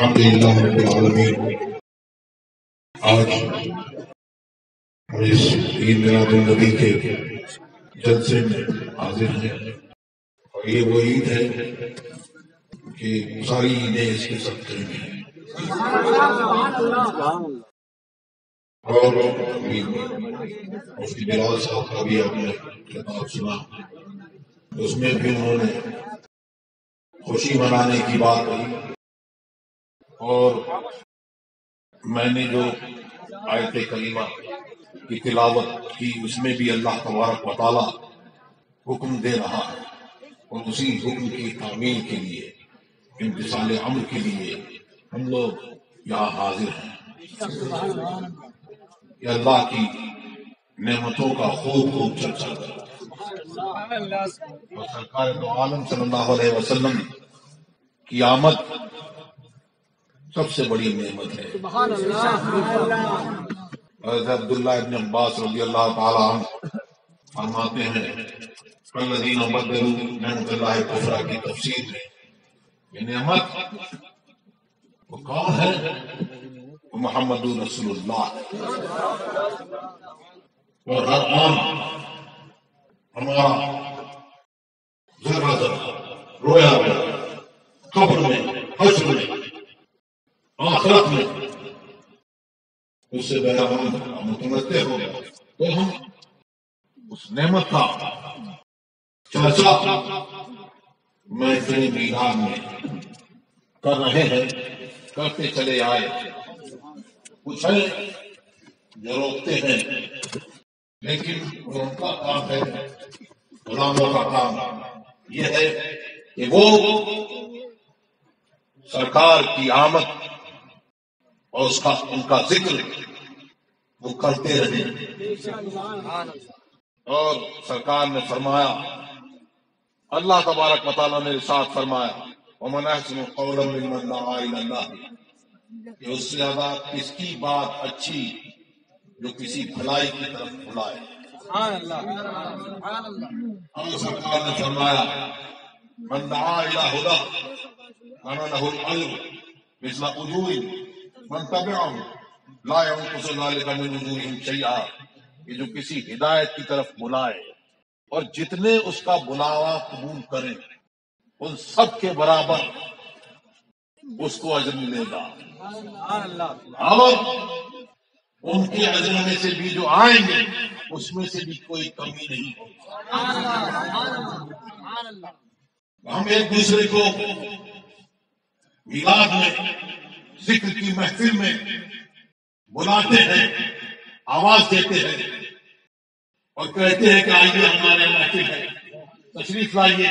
الحمدللہ رب العالمین۔ آج ہم اس عید میلاد النبی کے جلسے میں حاضر ہیں، اور یہ وہ عید ہے کہ ساری عیدیں اس کے سبقے میں ہیں، اور مفتی بلال صاحب کا بھی آپ نے خطاب سنا، اس میں بھی انہوں نے خوشی منانے کی بات کہی، اور میں نے جو آیت کریمہ کی تلاوت کی اس میں بھی اللہ تبارک و تعالی حکم دے رہا ہے، اور اسی حکم کی تعمیل کے لیے، امتثال امر کے لیے ہم لوگ یہاں حاضر ہیں۔ یہ اللہ کی نعمتوں کا خوب خوب چرچا کرو، اور سرکار دو عالم صلی اللہ علیہ وسلم کی آمد سب سے بڑی نعمت ہے۔ حضرت عبداللہ ابن عباس رضی اللہ تعالی عنہ فرماتے ہیں الذین بدلوا نعمت اللہ کفرا کی تفسیر میں یہ نعمت وہ کون ہے؟ وہ محمد رسول اللہ، اور ہر آن ہمارا ذرہ ذرہ رویا رویا قبر میں، حشر میں، آخرت میں اس سے بیان متمتع ہو گیا، تو ہم اس نعمت کا چرچا محفل میلاد میں کر رہے ہیں، کرتے چلے آئے۔ کچھ ہے جو روکتے ہیں، لیکن ان کا کام ہے، غلاموں کا کام یہ ہے کہ وہ سرکار کی آمد اور ان کا ذکر وہ کرتے رہے۔ اور سرکار نے فرمایا، اللہ تبارک و تعالیٰ نے ارشاد فرمایا وَمَنْ أَحْسَنُ قَوْلًا مِّمَّنْ دَعَا إِلَى اللَّهِ، کہ اس سے زیادہ کس کی بات اچھی جو کسی بھلائی کی طرف بلائے۔ اور سرکار نے فرمایا مَنْ دَعَا إِلَى هُدًى كَانَ لَهُ الْأَجْرُ مِثْلَ أُجُورِ مَنْ تَبِعَهُ لَا يَنقُصُ ذَلِكَ مِنْ أُجُورِهِمْ شَيْئًا، کہ جو کسی ہدایت کی طرف بلائے اور جتنے اس کا بلاوا قبول کریں ان سب کے برابر اس کو اجر ملے گا، اور ان کے اجر میں سے بھی جو آئیں گے اس میں سے بھی کوئی کمی نہیں ہوگی۔ ہم ایک دوسرے کو میلاد میں، ذکر کی محفل میں بلاتے ہیں، آواز دیتے ہیں اور کہتے ہیں کہ آئیے ہمارے محفل ہے، تشریف لائیے،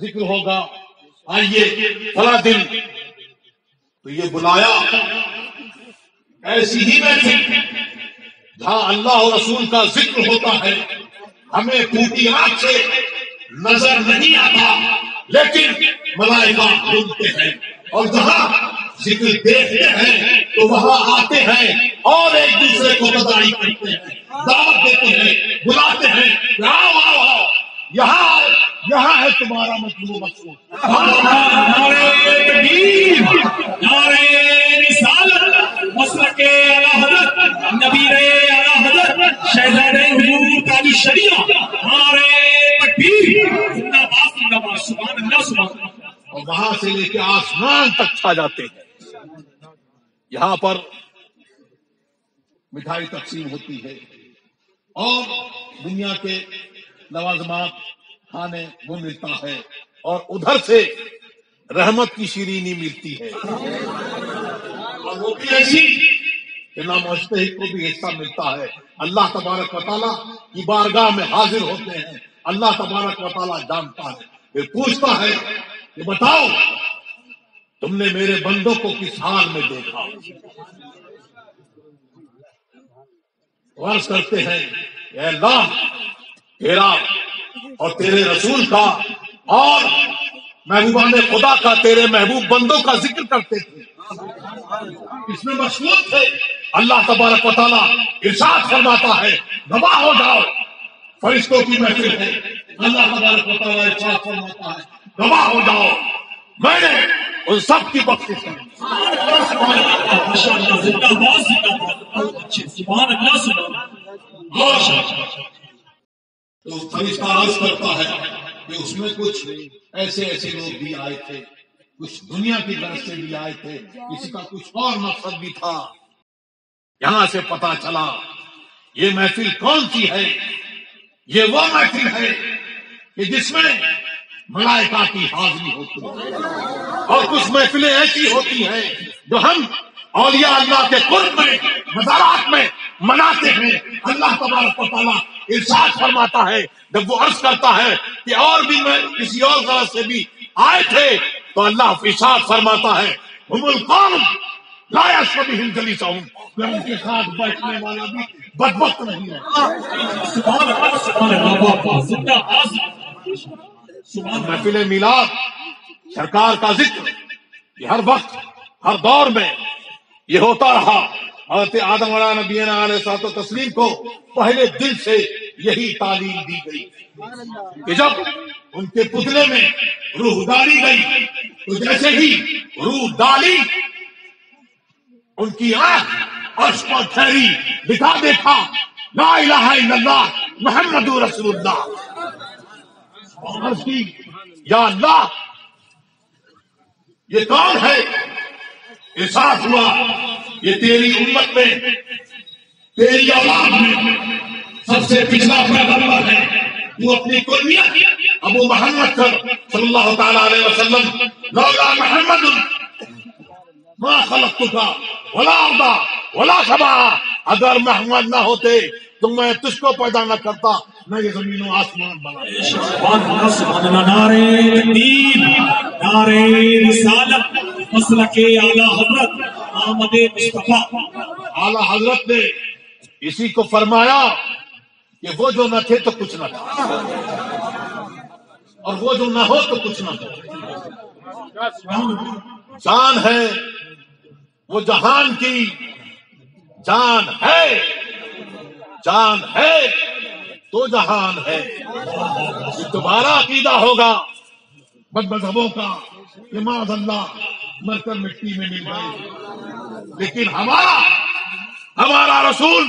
ذکر ہوگا، آئیے فلاں دن۔ تو یہ بلایا ایسی ہی محفل جہاں اللہ اور رسول کا ذکر ہوتا ہے، ہمیں ٹوٹی آنکھ سے نظر نہیں آتا لیکن ملائکہ سنتے ہیں، اور جہاں ذکر دیکھتے ہیں تو وہاں آتے ہیں اور ایک دوسرے کو بدائی کرتے ہیں، دعوت دیتے ہیں، بلاتے ہیں، آؤ آؤ آؤ، یہاں ہے تمہارا مطلوب مقصود۔ نعرہ تکبیر، نعرہ رسالت، مسلک اعلی حضرت، نبیر اعلی حضرت، شہزادہ حضور تاج الشریعہ، نعرہ تکبیر، زندہ باد زندہ باد، سبحان اللہ سبحان اللہ۔ اور وہاں سے لے کے آسمان تک چھا جاتے ہیں۔ یہاں پر مٹھائی تقسیم ہوتی ہے اور دنیا کے لوازمات کھانے وہ ملتا ہے، اور ادھر سے رحمت کی شیرینی ملتی ہے، اور وہ بھی ایسی کہ نامستحق کو بھی حصہ ملتا ہے۔ اللہ تبارک و تعالیٰ کی بارگاہ میں حاضر ہوتے ہیں، اللہ تبارک و تعالیٰ جانتا ہے، پھر پوچھتا ہے کہ بتاؤ تم نے میرے بندوں کو کس حال میں دیکھا؟ عرض کرتے ہیں اے اللہ، تیرا اور تیرے رسول کا اور محبوبان خدا کا، تیرے محبوب بندوں کا ذکر کرتے تھے، اس میں مشغول تھے۔ اللہ تبارک و تعالیٰ ارشاد فرماتا ہے گواہ ہو جاؤ، فرشتوں کی محفل ہے، اللہ تبارک و تعالیٰ ارشاد فرماتا ہے گواہ ہو جاؤ، میں نے ان سب کی بخشش کی۔ ماشاءاللہ زندہ باد زندہ باد اچھے سبحان اللہ سبحان تو فرشتہ عرض کرتا ہے کہ اس میں کچھ ایسے ایسے لوگ بھی آئے تھے، کچھ دنیا کی طرف سے بھی آئے تھے، کسی کا کچھ اور مقصد بھی تھا۔ یہاں سے پتا چلا یہ محفل کون سی ہے؟ یہ وہ محفل ہے کہ جس میں ملائکہ کی حاضری ہوتی ہے، اور کچھ محفلیں ایسی ہوتی ہیں جو ہم اولیاء اللہ کے قرب میں مزارات میں مناتے ہیں۔ اللہ تبارک و تعالیٰ ارشاد فرماتا ہے جب وہ عرض کرتا ہے کہ اور بھی میں کسی اور غرض سے بھی آئے تھے، تو اللہ ارشاد فرماتا ہے ہم القوم لا یشبہم جلیسہم، کہ ان کے ساتھ بیٹھنے والا بھی بدبخت نہیں ہے۔ سبحان اللہ سبحان اللہ زندہ باد سبحان محفل میلاد سرکار کا ذکر یہ ہر وقت ہر دور میں یہ ہوتا رہا۔ حضرت آدم علیہ نبینا علیہ الصلوۃ والتسلیم کو پہلے دن سے یہی تعلیم دی گئی کہ جب ان کے پتلے میں روح ڈالی گئی تو جیسے ہی روح ڈالی ان کی آنکھ عرش پر ٹھہری، دکھا دیکھا لا الہ الا اللہ محمد رسول اللہ۔ عرض کی یا اللہ یہ کون ہے؟ احساس ہوا یہ تیری امت میں تیری اولاد میں سب سے پچھلا پیغمبر ہے۔ وہ اپنی کنیت ابو محمد صلی اللہ تعالی علیہ وسلم لولا محمد ما خلقتک ولا ارضا ولا سماء، اگر محمد نہ ہوتے تو میں تجھ کو پیدا نہ کرتا، نہ یہ زمین و آسمان بنا۔ سبحان اللہ سبحان اللہ نعرہ تکبیر نعرہ رسالت مسلک اعلی حضرت احمد مصطفیٰ۔ اعلی حضرت نے اسی کو فرمایا کہ وہ جو نہ تھے تو کچھ نہ تھا، اور وہ جو نہ ہو تو کچھ نہ ہو۔ جان ہے وہ جہان کی جان ہے، جان ہے تو جہان ہے۔ تمہارا عقیدہ ہوگا بد مذہبوں کا کہ معاذ اللہ مر کر مٹی میں مل گئے، لیکن ہمارا رسول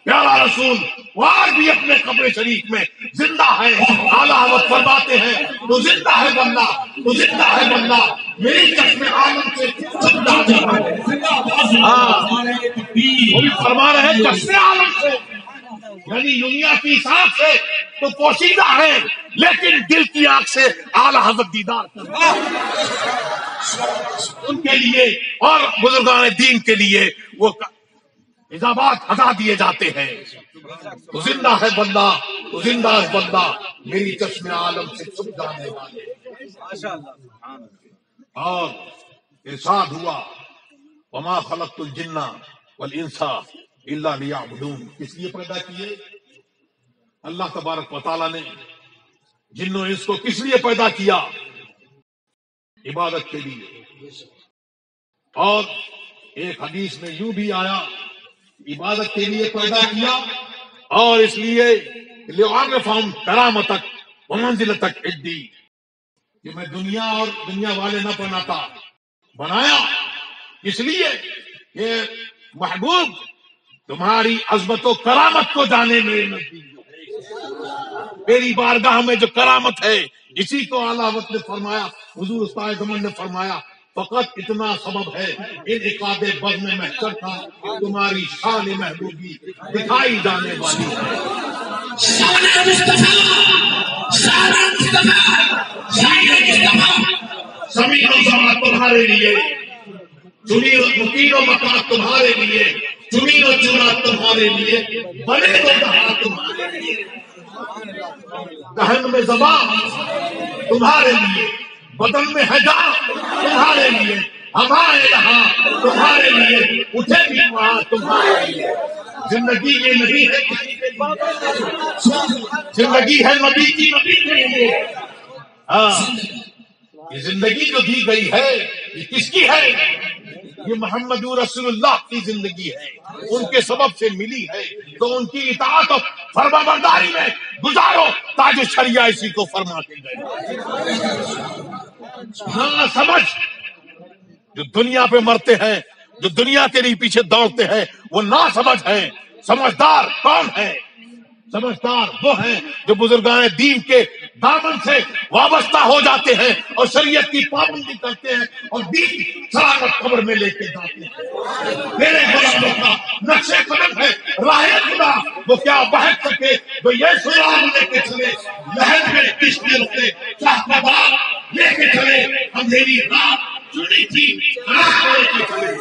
پیارا رسول وہ آج بھی اپنے قبر شریف میں زندہ ہے۔ اعلیٰ حضرت فرماتے ہیں تو زندہ ہے بندہ، تو زندہ ہے بندہ میری چشم عالم سے زندہ ہے۔ وہ بھی فرما رہے ہیں چشم عالم سے، یعنی دنیا کی سانس سے تو پوشیدہ ہے، لیکن دل کی آنکھ سے اعلیٰ حضرت دیدار کرتا ان کے لیے اور بزرگان دین کے لیے وہ عذابات ہٹا دیے جاتے ہیں۔ تو زندہ ہے بندہ، تو زندہ ہے بندہ میری چشم عالم سے چھپ جانے والے۔ اور ارشاد ہوا وما خلقت الجن والانس الا لیعبدون، کس لیے پیدا کیے؟ اللہ تبارک و تعالیٰ نے جن و انس کو کس لیے پیدا کیا؟ عبادت کے لیے۔ اور ایک حدیث میں یوں بھی آیا عبادت کے لیے پیدا کیا، اور اس لیے لِيُعَرِّفَهُمْ كَرَامَتَكَ وَمَنزِلَتَكَ عِندِي، کہ میں دنیا اور دنیا والے نہ بناتا، بنایا اس لیے کہ محبوب تمہاری عظمت و کرامت کو جانے میرے نزدیک میری بارگاہ میں جو کرامت ہے، اسی کو اعلیٰ حضرت نے فرمایا، حضور استاد زمان نے فرمایا فقط اتنا سبب ہے انعقاد بزم محشر کا تمہاری شان محبوبی دکھائی جانے والی ہے۔ زمین و زمان تمہارے لیے، مکین و مکان تمہارے لیے، زمین و جنات تمہارے لیے، بنے و بہار تمہارے لیے، دہن میں زبان تمہارے لیے، بدن میں ہے جان تمہارے لیے، ہمارے یہاں تمہارے لیے، اٹھے بھی وہاں تمہارے لیے۔ زندگی یہ نہیں ہے کسی کے لیے، زندگی ہے نبی کی نبی کے لیے۔ یہ زندگی جو دی گئی ہے یہ کس کی ہے؟ یہ محمد رسول اللہ کی زندگی ہے، ان کے سبب سے ملی ہے، تو ان کی اطاعت و فرما برداری میں گزارو۔ تاج شریعہ اسی کو فرما کے گئے۔ ہاں سمجھ جو دنیا پہ مرتے ہیں، جو دنیا کے لیے پیچھے دوڑتے ہیں، وہ ناسمجھ ہیں۔ سمجھدار کون ہے؟ سمجھدار وہ ہیں جو بزرگان دین کے دامن سے وابستہ ہو جاتے ہیں اور شریعت کی پابندی کرتے ہیں اور دین سلامت قبر میں لے کے جاتے ہیں۔ میرے غلاموں کا نقش قدم ہے راہ خدا، وہ کیا بہت سکے جو یہ سراغ لے کے چلے، لہر میں کشتی رکھے چاہتا بار لے کے چلے، اندھیری رات چنی تھی راہ لے کے چلے۔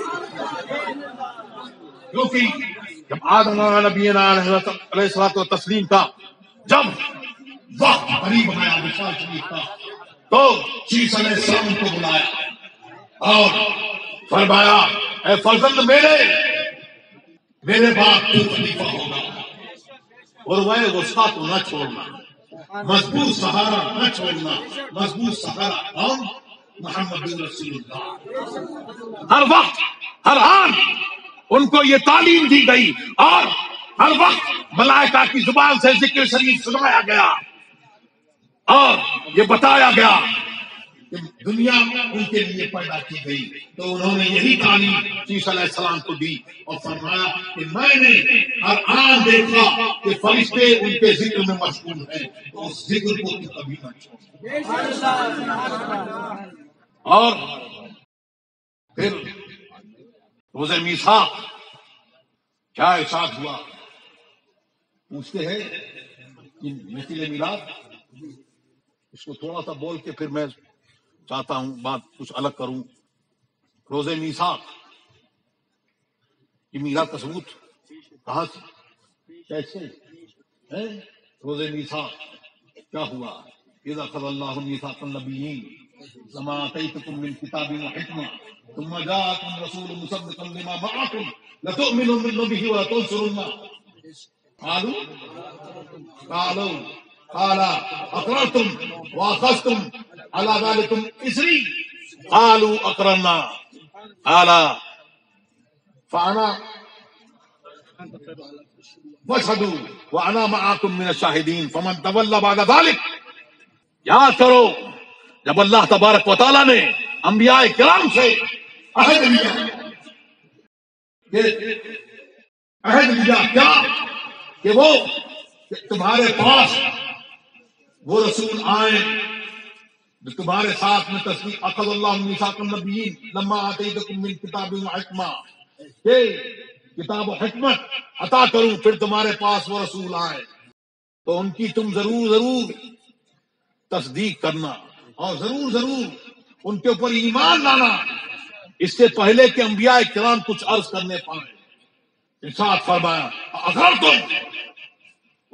کیونکہ جب آدم نبینا علیہ الصلوۃ والتسلیم کا جب وقت قریب آیا وصال شریف کا، تو شیس علیہ السلام کو بلایا اور فرمایا اے فرزند میرے بعد تو خلیفہ ہوگا، اور وہ غصہ تو نہ چھوڑنا، مضبوط سہارا نہ چھوڑنا۔ مضبوط سہارا کون؟ محمد رسول اللہ۔ ہر وقت ہر آن ان کو یہ تعلیم دی گئی اور ہر وقت ملائکہ کی زبان سے ذکر شریف سنایا گیا اور یہ بتایا گیا کہ دنیا ان کے لیے پیدا کی گئی، تو انہوں نے یہی تعلیم عیسیٰ علیہ السلام کو دی اور فرمایا کہ میں نے ہر آن دیکھا کہ فرشتے ان کے ذکر میں مشغول ہیں، تو اس ذکر کو تو کبھی نہ چھوڑ۔ اور پھر روز میثاق کیا ارشاد ہوا؟ پوچھتے ہیں کہ مثل میلاد، اس کو تھوڑا سا بول کے پھر میں چاہتا ہوں بات کچھ الگ کروں۔ روز میثاق یہ میلاد کا ثبوت کہاں سے کیسے ہے؟ روز میثاق کیا ہوا؟ اذا اخذ اللہ میثاق النبیین لما آتیتکم من کتاب وحکمہ ثم جاءکم رسول مصدقا لما معکم لتؤمنن به ولتنصرنہ قال اقررتم واخذتم على ذلكم اصری قالوا اقررنا قال فانا واشهدوا وانا معكم من الشاهدين فمن تولى بعد ذلك۔ یاد کرو جب اللہ تبارک و تعالیٰ نے انبیاء کرام سے عہد لیا کیا کہ وہ تمہارے پاس وہ رسول آئے جو تمہارے ساتھ میں تصدیق اخذ اللہ میثاق النبیین لما آتیتکم من کتاب وحکمہ، کہ کتاب و حکمت عطا کروں پھر تمہارے پاس وہ رسول آئے تو ان کی تم ضرور تصدیق کرنا اور ضرور ان کے اوپر ایمان لانا، اس سے پہلے کہ انبیاء کرام کچھ عرض کرنے پائیں۔ ارشاد فرمایا اگر تم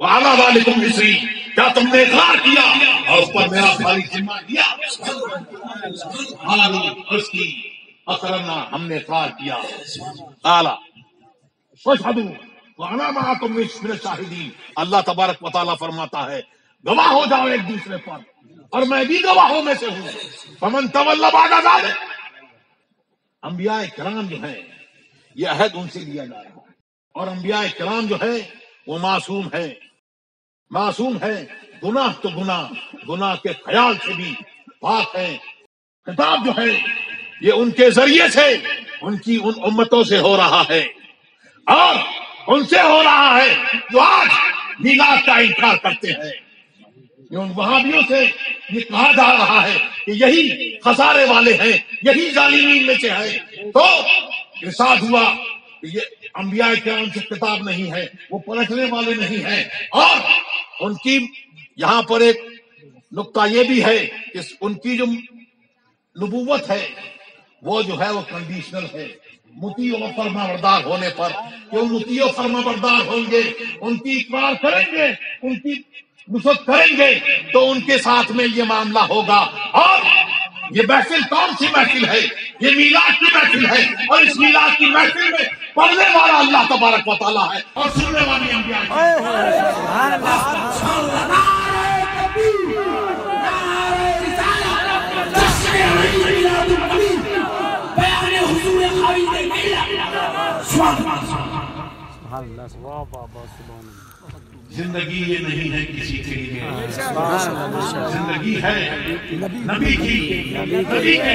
وعلی ذالکم اصری، کیا تم نے اقرار کیا اور اس پر میرا بھاری ذمہ لیا؟ عرض کی اقررنا، ہم نے اقرار کیا۔ قال فاشهدوا وانا معكم من الشاهدين، اللہ تبارک و تعالیٰ فرماتا ہے گواہ ہو جاؤ ایک دوسرے پر اور میں بھی گواہوں میں سے ہوں۔ فمن تولى بعد ذلك، انبیاء کرام جو ہیں یہ عہد ان سے لیا جا رہا ہے، اور انبیاء کرام جو ہیں وہ معصوم ہے، گناہ تو گناہ کے خیال سے بھی پاک ہے۔ خطاب جو ہے یہ ان کے ذریعے سے ان امتوں سے ہو رہا ہے، اور ان سے ہو رہا ہے جو آج میلاد کا انکار کرتے ہیں۔ ان وہابیوں سے یہ کہا جا رہا ہے کہ یہی خسارے والے ہیں، یہی ظالمین میں سے ہے، تو ارشاد ہوا کہ یہ انبیاء کرام سے کتاب نہیں ہے، وہ پلٹنے والے نہیں ہیں۔ اور ان کی یہاں پر ایک نقطہ یہ بھی ہے کہ ان کی جو نبوت ہے وہ جو ہے وہ کنڈیشنل ہے، مطیع و فرما بردار ہونے پر، کہ وہ مطیع و فرما بردار ہوں گے، ان کی اقرار کریں گے، ان کی نصرت کریں گے تو ان کے ساتھ میں یہ معاملہ ہوگا۔ اور یہ محفل کون سی محفل ہے؟ یہ میلاد کی محفل ہے، اور اس میلاد کی محفل میں پڑھنے والا اللہ تبارک و تعالیٰ ہے اور سننے والی انبیاء زندگی یہ نہیں ہے کسی کے لیے، زندگی ہے نبی کی، نبی کے لیے۔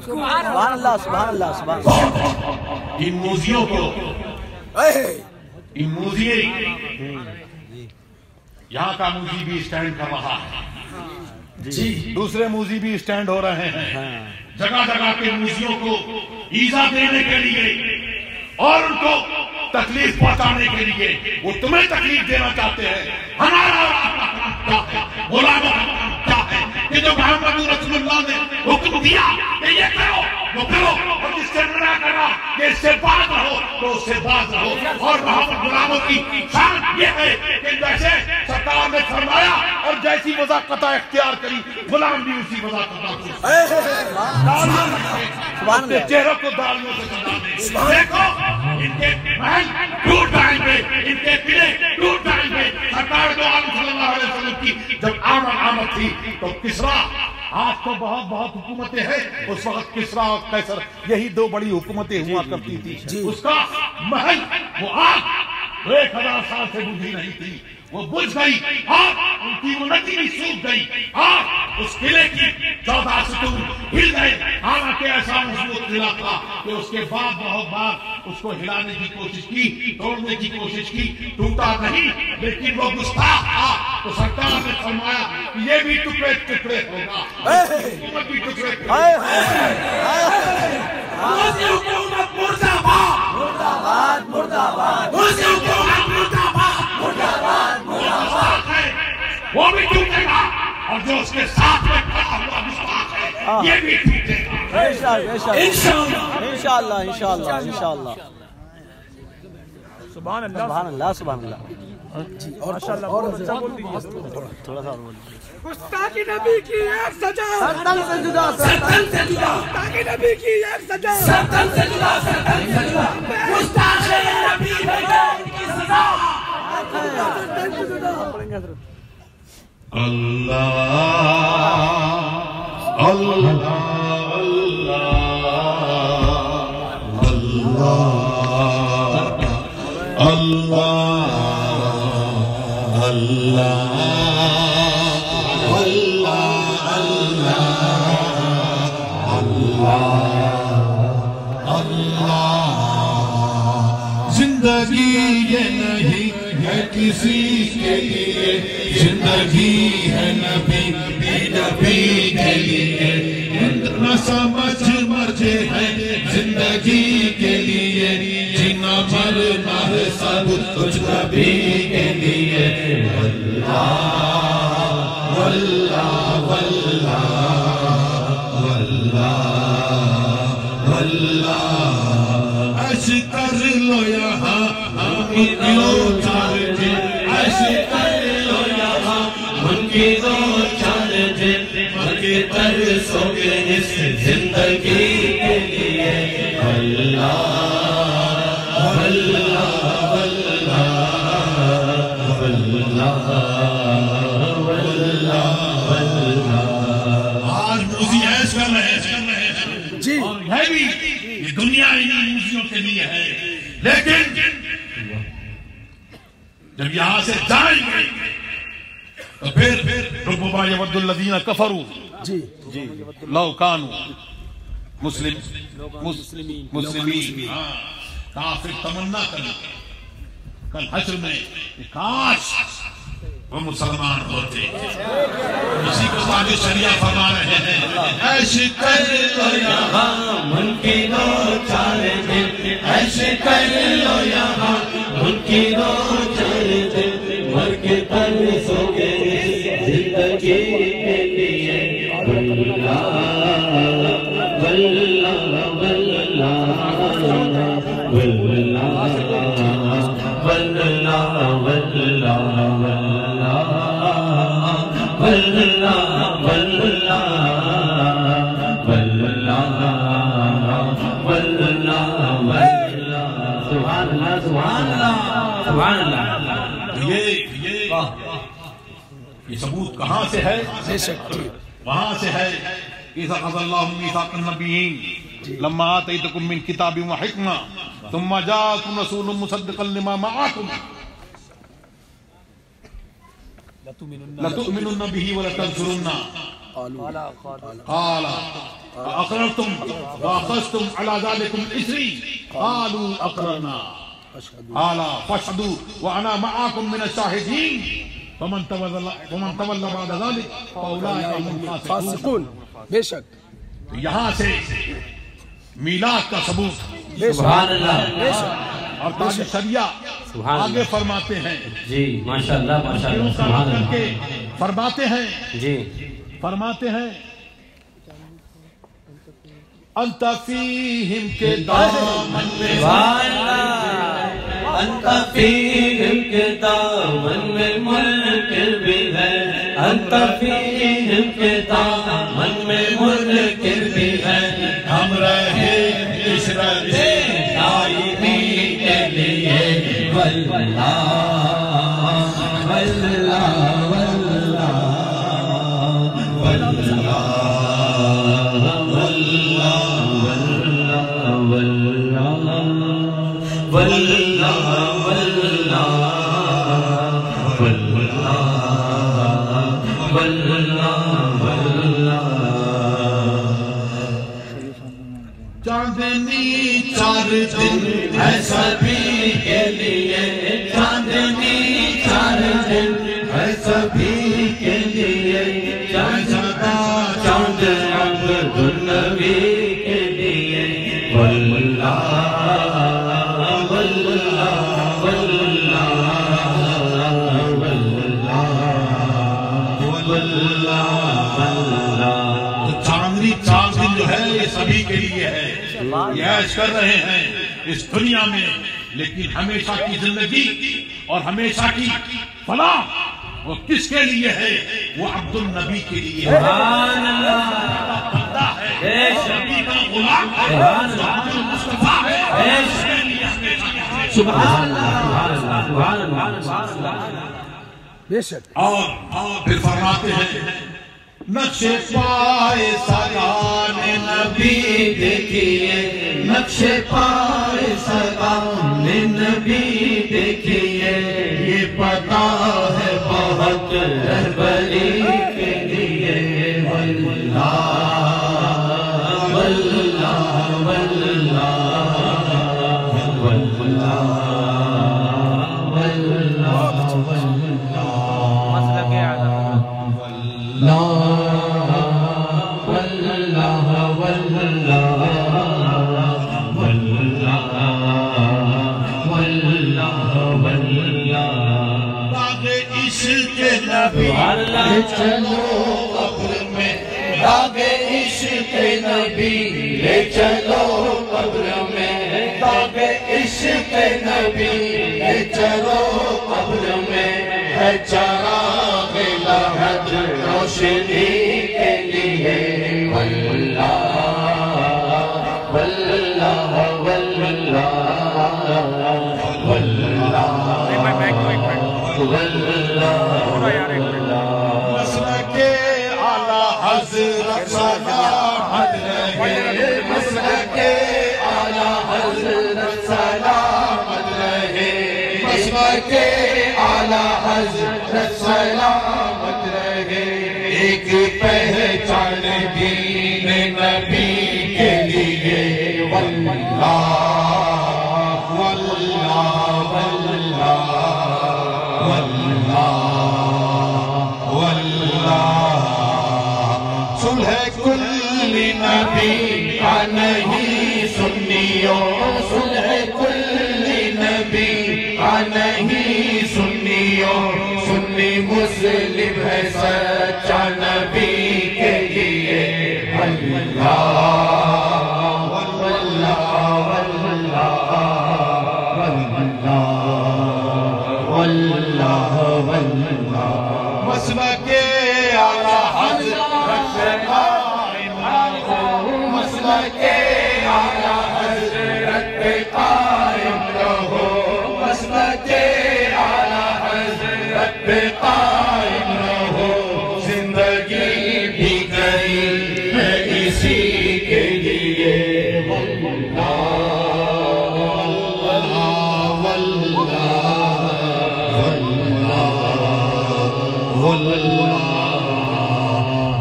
سبحان اللہ سبحان اللہ سبحان اللہ. ان موزیوں کو یہاں کا موزی بھی اسٹینڈ کر رہا ہے جی, دوسرے موزی بھی اسٹینڈ ہو رہے ہیں جگہ جگہ کے موزیوں کو ایذا دینے کے لیے اور ان کو تکلیف پہنچانے کے لیے. وہ تمہیں تکلیف دینا چاہتے ہیں. ہمارا کیا ہے, غلاموں کا کیا ہے کہ جو محمد رسول اللہ نے حکم دیا کہ یہ کرو وہ کرو, اور جس سے منع کرا کہ اس سے باز رہو تو اس سے باز رہو. اور محمد غلاموں کی شان یہ ہے کہ جیسے سرکار نے فرمایا اور جیسی وضاحت اختیار کری غلام بھی اسی وضاحت اپنے چہروں کو داڑیوں سے سجا دے. دیکھو ان کے محل ٹوٹ جائیں گے, ان کے قلعے ٹوٹ جائیں گے. سرکار دو عالم صلی اللہ علیہ وسلم کی جب آمد تھی تو کسرا, آج تو بہت بہت حکومتیں ہیں, اس وقت کسرا اور قیصر یہی دو بڑی حکومتیں ہوا کرتی تھی. اس کا محل وہ آگ 1000 سال سے بجھی نہیں تھی, وہ بجھ گئی. آگ ان کی وہ ندی بھی سوکھ گئی. آگ اس قلعے کی 14 ستون ہل گئے. حالانکہ ایسا مضبوط قلعہ تھا کہ اس کے بعد بہت بار اس کو ہلانے کی کوشش کی, توڑنے کی کوشش کی, ٹوٹا نہیں. لیکن وہ گستاخ تھا تو سرکار نے فرمایا کہ یہ بھی ٹکڑے ٹکڑے ہوگا, حکومت بھی ٹکڑے ٹکڑے. موزی حکومت مرد آباد, مرد آباد, مرد آباد. موزی حکومت مرد آباد, مرد آباد, مرد آباد. وہ بھی ٹوٹے گا اور جو اس کے ساتھ میں کھڑا ہوا گستاخ ہے یہ بھی ٹوٹے گا انشاءاللہ انشاءاللہ انشاءاللہ. سبحان اللہ سبحان اللہ سبحان اللہ. ماشاءاللہ بہت اچھا بول دیجیے. تھوڑا سا اور بول. گستاخی نبی کی ایک سزا, سرتن سے جدا, سرتن سے جدا. گستاخی نبی کی ایک سزا, سرتن سے جدا, سرتن سے جدا. گستاخی نبی کی سزا, سرتن سے جدا. اللہ اللہ اللہ اللہ اللہ زندگی یہ نہیں ہے کسی کے لیے, زندگی ہے نبی کے لیے. نہ سمجھ مرجے ہے زندگی کے لیے, جینا مرنا ہے سب کچھ نبی کے لیے. واللہ واللہ واللہ واللہ ایسے کر لو یہاں ہم کی دو چار دن, ایسے کر لو یہاں ہم کی دو چار دن, مگر ترسو گے اس زندگی کے لیے. اللہ اللہ اللہ اللہ اللہ. آج موزی ایس کر رہے ہیں جی, اور ہے بھی یہ دنیا انہی موزیوں کے لیے ہے. لیکن جب یہاں سے جائیں گے تو پھر ربما یود الذین کفروا جی لو کانوا مسلمین. کافر تمنا کریں کل حشر میں کاش وہ مسلمان ہوتے. اسی کو تاج شریعہ فرما رہے ہیں. ایسے کر لو یہاں من کی دو چار دن, ایسے کر لو یہاں من کی دو چار دن, مر کے ترسو گے زندگی کے لیے. واللہ واللہ واللہ یہ ثبوت کہاں سے ہے؟ وہاں سے ہے. اِذَا أَخَذَ اللَّهُ مِيثَاقَ النَّبِيِّينَ لَمَّا آتَيْتُكُم مِّن كِتَابٍ وَحِكْمَةٍ ثُمَّ جَاءَكُمْ رَسُولٌ مُصَدِّقًا لِّمَا مَعَكُمْ لَتُؤْمِنُنَّ بِهِ وَلَتَنصُرُنَّهُ قال اقررتم واخذتم على ذلكم اثري قالوا اقررنا قال فاشهدوا وانا معكم من الشاهدين فمن تولى بعد ذلك فاولئك هم الفاسقون. بے شک یہاں سے میلاد کا ثبوت. سبحان اللہ. اور تاج شریعہ آگے فرماتے ہیں جی ماشاءاللہ ماشاءاللہ سبحان اللہ. فرماتے ہیں جی فرماتے ہیں انت فیہم کے دامن میں انت فیہم کے دامن میں ملک بھی ہے. انت فیہم کے دامن میں ملک بھی ہے. ہم رہے اس رضے دائمی کے لیے واللہ واللہ چاندنی چار دن ہے سبھی کے لیے. چاندنی چار دن ہے سبھی کے لیے. چاند عبد النبی کے لیے. واللہ واللہ واللہ. تو چاندنی چار دن جو ہے یہ سبھی کے لیے ہے. یہ عیش کر رہے ہیں اس دنیا میں، لیکن ہمیشہ کی زندگی اور ہمیشہ کی فلاح وہ کس کے لیے ہے؟ وہ عبد النبی کے لیے ہے. سبحان اللہ. بندہ ہے، نبی کا غلام ہے، عبد المصطفیٰ ہے. اس کے لیے ہمیشہ سبحان اللہ سبحان اللہ. بے شک. اور پھر فرماتے ہیں نقش پائے سلام نبی دیکھیے. نقش پائے سلام نبی دیکھیے. یہ پتا ہے بہت رہبری کے لیے. واللہ واللہ واللہ لے چلو قبر میں داغ عشق نبی. لے چلو قبر میں داغ عشق نبی. لے چلو قبر میں ہے چراغ لحد روشنی کے لیے. واللہ واللہ واللہ مسلک اعلیٰ حضرت سلامت رہے. مسلک اعلیٰ حضرت سلامت رہے. مسلک اعلیٰ حضرت سلامت رہے. ایک پہچان دین نبی کے لیے. واللہ نبی کا نہیں سنیوں. صلح کل نبی کا نہیں سنیوں. سنی مسلم ہے سچا نبی کے لیے. واللہ واللہ واللہ واللہ. مسلک اعلیٰ حضرت مسلک اعلیٰ حضرت پہ قائم رہو. مسلک اعلیٰ حضرت پہ قائم رہو. زندگی بھی گئی ہے اسی کے لیے. واللہ واللہ واللہ.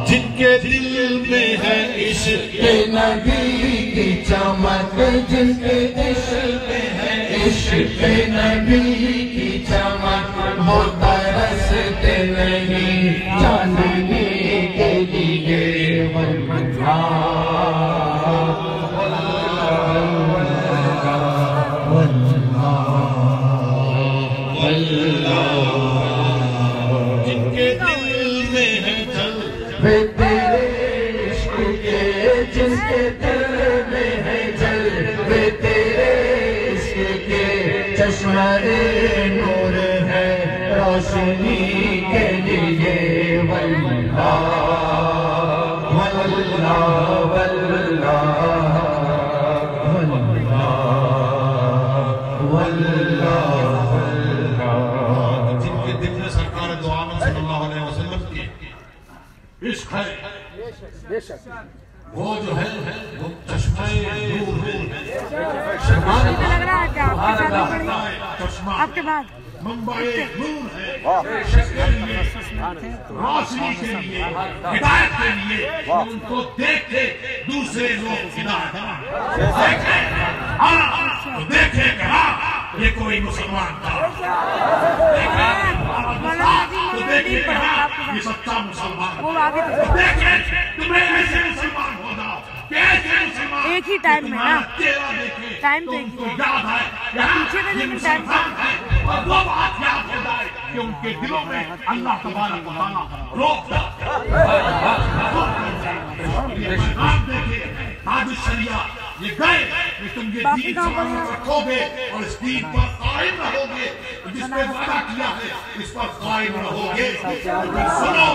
جن کے نبی کی چمک جن کے عشق ہے، عشق نبی کی چمک وہ ترستے نہیں چاندنی کے لیے جن کے دل میں ہے جل تیرے عشق کے، جن کے دل میں ہے جل تیرے عشق کے، چشمہ نور ہے روشنی کے لیے واللہ واللہ واللہ جن کے دل میں سرکار دو عالم صلی اللہ علیہ وسلم کی عشق ہے، وہ جو ہے وہ چشمہ نور ہے، لگ رہا ہے کہ آپ کے ساتھ چشمہ آپ کے بعد منبع نور ہے، روشنی کے لیے، ہدایت کے لیے، ان کو دیکھ کے دوسرے لوگ ہدایت دیکھیں، ہاں تو دیکھیں کہ ہاں یہ کوئی مسلمان تھا، تو دیکھیں کہ ہاں یہ سچا مسلمان وہ آگے تو دیکھیں تمہیں ایسے مسلمان ہونا کیسے مسلمان ایک ہی ٹائم میں نا، چہرہ دیکھیں ٹائم تو تو ان ایک کو ہی ہے، یاد ہے پیچھے میں یہ لیکن ٹائم مسلمان ہے، اور وہ بات یاد ہو جائے کہ ان کے دلوں میں اللہ تبارک و تعالیٰ روک ڈالتا ہے۔ آپ دیکھیں تاج الشریعہ یہ گئے کہ تم یہ باقی دین کہاں پر سلامت ہیں؟ رکھو گے اور اس دین پر قائم رہو گے، جس پہ وعدہ کیا ہے اس پر قائم رہو گے۔ سنو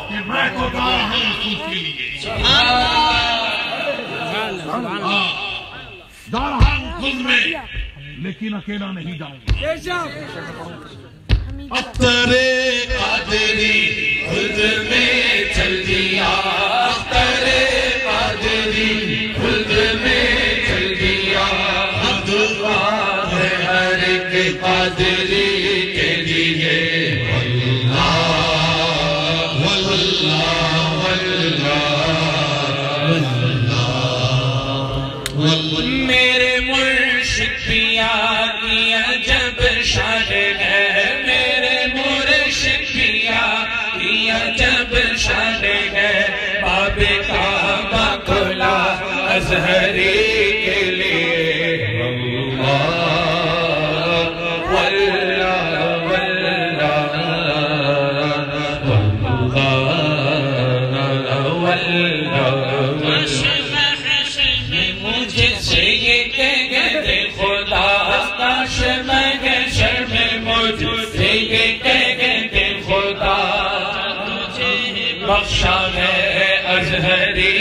کہ میں تو جا رہا ہوں رسول کے لیے، جا رہا ہوں خود میں، لیکن اکیلا نہیں جاؤں گا۔ اخترِ قادری خود میں چل دیا، اخترِ قادری خود میں چل دیا، دعا ہے ہر ایک قادری کے لیے واللہ واللہ واللہ میرے مرشد پیا کی عجب شان ہے، میرے مرشد پیا کی عجب شان ہے، باب کعبہ کھلا ازہری کے لیے مجھے سے یہ کہہ دے خدا کاش محشر میں مجھے سے یہ کہہ دے خدا بخشا ہے ازہری